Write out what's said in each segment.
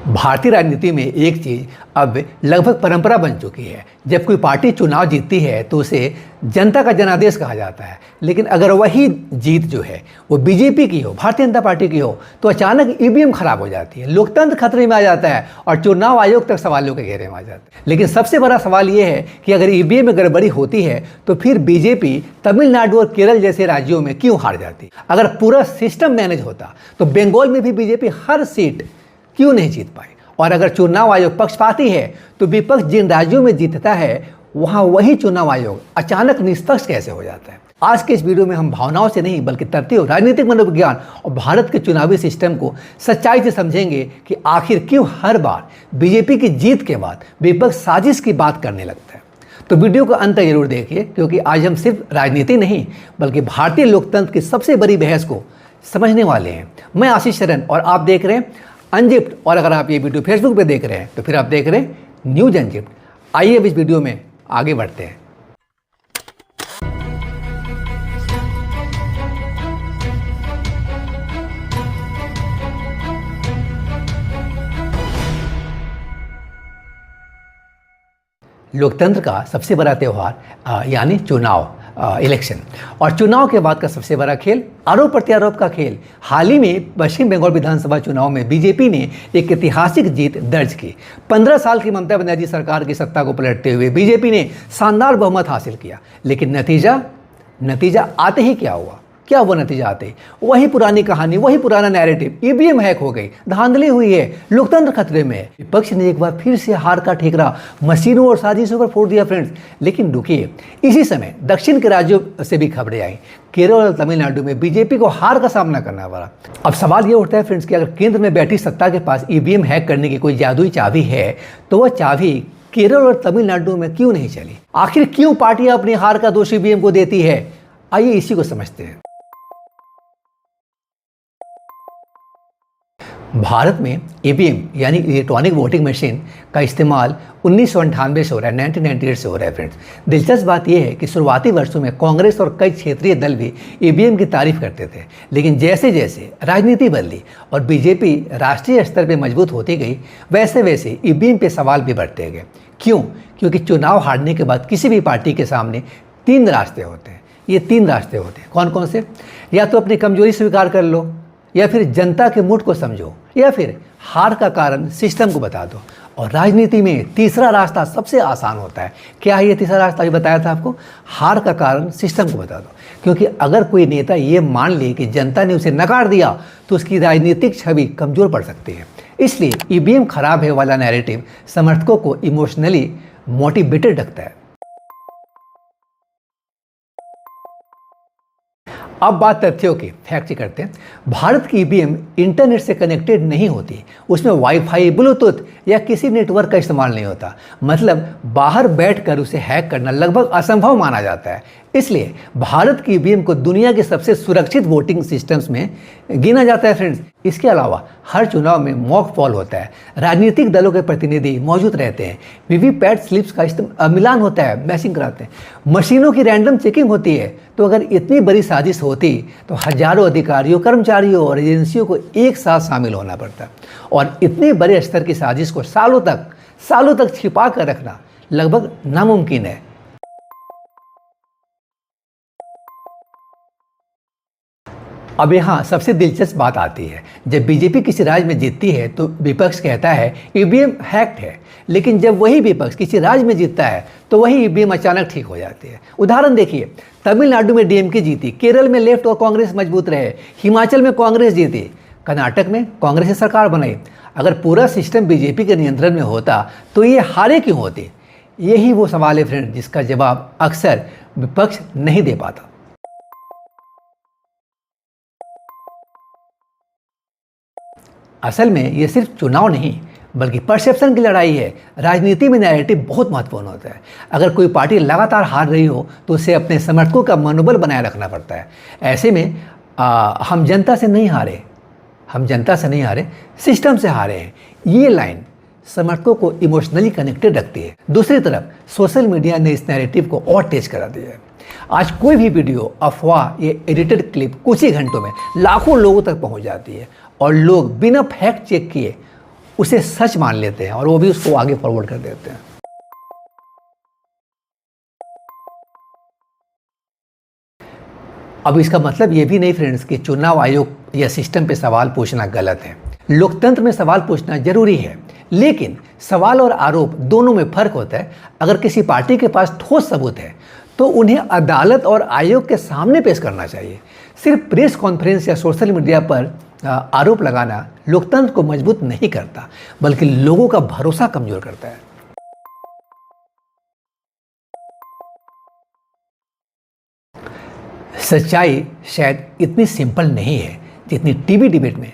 भारतीय राजनीति में एक चीज़ अब लगभग परंपरा बन चुकी है। जब कोई पार्टी चुनाव जीतती है तो उसे जनता का जनादेश कहा जाता है, लेकिन अगर वही जीत जो है वो बीजेपी की हो, भारतीय जनता पार्टी की हो, तो अचानक ईवीएम खराब हो जाती है, लोकतंत्र खतरे में आ जाता है और चुनाव आयोग तक सवालों के घेरे में आ जाता है। लेकिन सबसे बड़ा सवाल ये है कि अगर ईवीएम में गड़बड़ी होती है तो फिर बीजेपी तमिलनाडु और केरल जैसे राज्यों में क्यों हार जाती? अगर पूरा सिस्टम मैनेज होता तो बंगाल में भी बीजेपी हर सीट क्यों नहीं जीत पाई? और अगर चुनाव आयोग पक्षपाती है तो विपक्ष जिन राज्यों में जीतता है वहां वही चुनाव आयोग अचानक निष्पक्ष कैसे हो जाता है? आज के इस वीडियो में हम भावनाओं से नहीं बल्कि तथ्यों, राजनीतिक मनोविज्ञान और भारत के चुनावी सिस्टम को सच्चाई से समझेंगे कि आखिर क्यों हर बार बीजेपी की जीत के बाद विपक्ष साजिश की बात करने लगता है। तो वीडियो को अंत तक जरूर देखिए, क्योंकि आज हम सिर्फ राजनीति नहीं बल्कि भारतीय लोकतंत्र की सबसे बड़ी बहस को समझने वाले हैं। मैं आशीष शरण और आप देख रहे हैं अनजिप्ट, और अगर आप ये वीडियो फेसबुक पे देख रहे हैं तो फिर आप देख रहे हैं न्यूज अनजिप्ट। आइए अब इस वीडियो में आगे बढ़ते हैं। लोकतंत्र का सबसे बड़ा त्यौहार यानी चुनाव, इलेक्शन, और चुनाव के बाद का सबसे बड़ा खेल आरोप प्रत्यारोप का खेल। हाल ही में पश्चिम बंगाल विधानसभा चुनाव में बीजेपी ने एक ऐतिहासिक जीत दर्ज की। 15 साल की ममता बनर्जी सरकार की सत्ता को पलटते हुए बीजेपी ने शानदार बहुमत हासिल किया, लेकिन नतीजा आते ही क्या हुआ? क्या वो नतीजा आते? वही पुरानी कहानी, वही पुराना नैरेटिव, ईवीएम हैक हो गई, धांधली हुई है, लोकतंत्र खतरे में है। विपक्ष ने एक बार फिर से हार का ठेकरा मशीनों और साजिशों पर फोड़ दिया फ्रेंड्स। लेकिन रुकिए, इसी समय दक्षिण के राज्यों से भी खबरें आई। केरल और तमिलनाडु में बीजेपी को हार का सामना करना पड़ा। अब सवाल ये उठता है फ्रेंड्स कि अगर केंद्र में बैठी सत्ता के पास ईवीएम हैक करने की कोई जादुई चाबी है तो वह चाबी केरल और तमिलनाडु में क्यों नहीं चली? आखिर क्यों पार्टियां अपनी हार का दोष ईवीएम को देती है? आइए इसी को समझते हैं। भारत में ईवीएम यानी इलेक्ट्रॉनिक वोटिंग मशीन का इस्तेमाल 1998 से हो रहा है, 1998 से हो रहा है फ्रेंड्स। दिलचस्प बात यह है कि शुरुआती वर्षों में कांग्रेस और कई क्षेत्रीय दल भी ईवीएम की तारीफ करते थे, लेकिन जैसे जैसे राजनीति बदली और बीजेपी राष्ट्रीय स्तर पर मजबूत होती गई, वैसे वैसे ईवीएम पे सवाल भी बढ़ते गए। क्यों? क्योंकि चुनाव हारने के बाद किसी भी पार्टी के सामने 3 रास्ते होते हैं। ये 3 रास्ते होते हैं। कौन कौन से? या तो अपनी कमजोरी स्वीकार कर लो, या फिर जनता के मूड को समझो, या फिर हार का कारण सिस्टम को बता दो। और राजनीति में तीसरा रास्ता सबसे आसान होता है। क्या है ये तीसरा रास्ता? अभी बताया था आपको, हार का कारण सिस्टम को बता दो। क्योंकि अगर कोई नेता ये मान ले कि जनता ने उसे नकार दिया तो उसकी राजनीतिक छवि कमजोर पड़ सकती है। इसलिए ईवीएम खराब है वाला नैरेटिव समर्थकों को इमोशनली मोटिवेटेड रखता है। अब बात तथ्यों की, फैक्ट चेक करते हैं। भारत की ईवीएम इंटरनेट से कनेक्टेड नहीं होती, उसमें वाईफाई, ब्लूटूथ या किसी नेटवर्क का इस्तेमाल नहीं होता। मतलब बाहर बैठकर उसे हैक करना लगभग असंभव माना जाता है। इसलिए भारत की ईवीएम को दुनिया के सबसे सुरक्षित वोटिंग सिस्टम्स में गिना जाता है फ्रेंड्स। इसके अलावा हर चुनाव में मॉक पोल होता है, राजनीतिक दलों के प्रतिनिधि मौजूद रहते हैं, वीवीपैट स्लिप्स का मिलान होता है, मैचिंग कराते हैं, मशीनों की रैंडम चेकिंग होती है। तो अगर इतनी बड़ी साजिश होती तो हजारों अधिकारियों, कर्मचारियों और एजेंसियों को एक साथ शामिल होना पड़ता, और इतने बड़े स्तर की साजिश को सालों तक छिपा कर रखना लगभग नामुमकिन है। अब यहाँ सबसे दिलचस्प बात आती है, जब बीजेपी किसी राज्य में जीतती है तो विपक्ष कहता है ईवीएम हैक्ड है, लेकिन जब वही विपक्ष किसी राज्य में जीतता है तो वही ईवीएम अचानक ठीक हो जाती है। उदाहरण देखिए, तमिलनाडु में डीएमके जीती, केरल में लेफ्ट और कांग्रेस मजबूत रहे, हिमाचल में कांग्रेस जीती, कर्नाटक में कांग्रेस ने सरकार बनाई। अगर पूरा सिस्टम बीजेपी के नियंत्रण में होता तो ये हारे क्यों होती? यही वो सवाल है फ्रेंड जिसका जवाब अक्सर विपक्ष नहीं दे पाता। असल में ये सिर्फ चुनाव नहीं बल्कि परसेप्शन की लड़ाई है। राजनीति में नैरेटिव बहुत महत्वपूर्ण होता है। अगर कोई पार्टी लगातार हार रही हो तो उसे अपने समर्थकों का मनोबल बनाए रखना पड़ता है। ऐसे में हम जनता से नहीं हारे, सिस्टम से हारे हैं। ये लाइन समर्थकों को इमोशनली कनेक्टेड रखती है। दूसरी तरफ सोशल मीडिया ने इस नैरेटिव को और तेज करा दिया है। आज कोई भी वीडियो, अफवाह या एडिटेड क्लिप कुछ ही घंटों में लाखों लोगों तक पहुंच जाती है और लोग बिना फैक्ट चेक किए उसे सच मान लेते हैं और वो भी उसको आगे फॉरवर्ड कर देते हैं। अब इसका मतलब ये भी नहीं फ्रेंड्स कि चुनाव आयोग या सिस्टम पे सवाल पूछना गलत है। लोकतंत्र में सवाल पूछना जरूरी है, लेकिन सवाल और आरोप दोनों में फर्क होता है। अगर किसी पार्टी के पास ठोस सबूत है तो उन्हें अदालत और आयोग के सामने पेश करना चाहिए। सिर्फ प्रेस कॉन्फ्रेंस या सोशल मीडिया पर आरोप लगाना लोकतंत्र को मजबूत नहीं करता, बल्कि लोगों का भरोसा कमजोर करता है। सच्चाई शायद इतनी सिंपल नहीं है जितनी टीवी डिबेट में,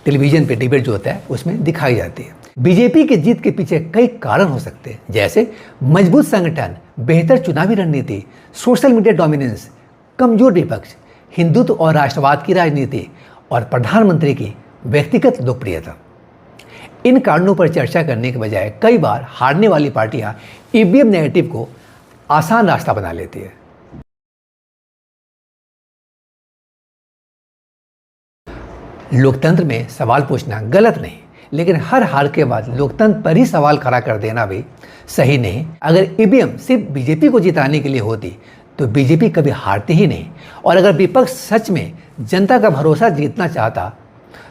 टेलीविजन पे डिबेट जो होता है उसमें दिखाई जाती है। बीजेपी की जीत के पीछे कई कारण हो सकते हैं, जैसे मजबूत संगठन, बेहतर चुनावी रणनीति, सोशल मीडिया डोमिनेंस, कमजोर विपक्ष, हिंदुत्व और राष्ट्रवाद की राजनीति और प्रधानमंत्री की व्यक्तिगत लोकप्रियता। इन कारणों पर चर्चा करने के बजाय कई बार हारने वाली पार्टियां ईवीएम नैरेटिव को आसान रास्ता बना लेती है। लोकतंत्र में सवाल पूछना गलत नहीं, लेकिन हर हार के बाद लोकतंत्र पर ही सवाल खड़ा कर देना भी सही नहीं। अगर ईवीएम सिर्फ बीजेपी को जिताने के लिए होती तो बीजेपी कभी हारती ही नहीं, और अगर विपक्ष सच में जनता का भरोसा जीतना चाहता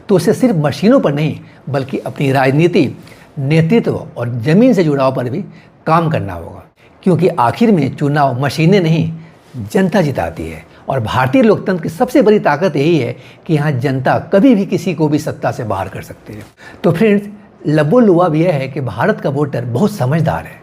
तो उसे सिर्फ मशीनों पर नहीं बल्कि अपनी राजनीति, नेतृत्व और जमीन से जुड़ाव पर भी काम करना होगा, क्योंकि आखिर में चुनाव मशीनें नहीं जनता जिताती है। और भारतीय लोकतंत्र की सबसे बड़ी ताकत यही है कि यहाँ जनता कभी भी किसी को भी सत्ता से बाहर कर सकती है। तो फ्रेंड्स, लबो लुआब यह है कि भारत का वोटर बहुत समझदार है।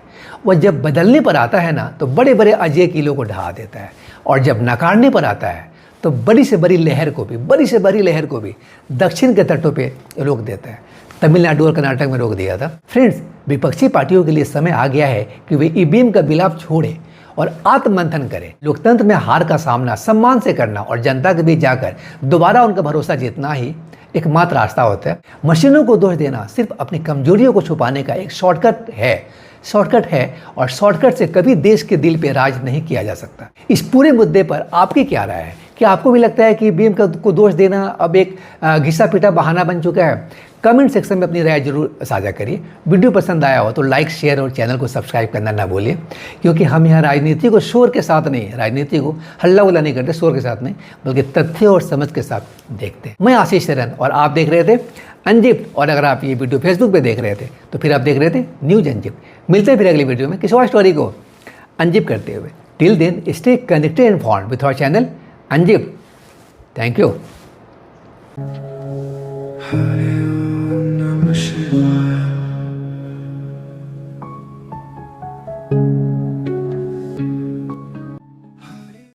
वह जब बदलने पर आता है ना तो बड़े बड़े अजय किलों को ढहा देता है, और जब नकारने पर आता है तो बड़ी से बड़ी लहर को भी दक्षिण के तटों पे रोक देता है। तमिलनाडु और कर्नाटक में रोक दिया था। फ्रेंड्स, विपक्षी पार्टियों के लिए समय आ गया है कि वे ईवीएम का विलाप छोड़े और आत्ममंथन करें। लोकतंत्र में हार का सामना सम्मान से करना और जनता के बीच जाकर दोबारा उनका भरोसा जीतना ही एकमात्र रास्ता होता है। मशीनों को दोष देना सिर्फ अपनी कमजोरियों को छुपाने का एक शॉर्टकट है, और शॉर्टकट से कभी देश के दिल पे राज नहीं किया जा सकता। इस पूरे मुद्दे पर आपकी क्या राय है? क्या आपको भी लगता है कि ईवीएम को दोष देना अब एक घिसा पिटा बहाना बन चुका है? कमेंट सेक्शन में अपनी राय जरूर साझा करिए। वीडियो पसंद आया हो तो लाइक, शेयर और चैनल को सब्सक्राइब करना ना भूलिए, क्योंकि हम यहाँ राजनीति को शोर के साथ नहीं, राजनीति को हल्ला उल्ला नहीं करते, शोर के साथ नहीं, बल्कि तथ्य और समझ के साथ देखते हैं। मैं आशीष शरण और आप देख रहे थे अनजिप्ट, और अगर आप ये वीडियो फेसबुक पे देख रहे थे तो फिर आप देख रहे थे न्यूज अनजिप्ट। मिलते हैं फिर अगली वीडियो में किसी और स्टोरी को अनजिप्ट करते हुए। Till then stay connected and informed with our channel unzipped. Thank you.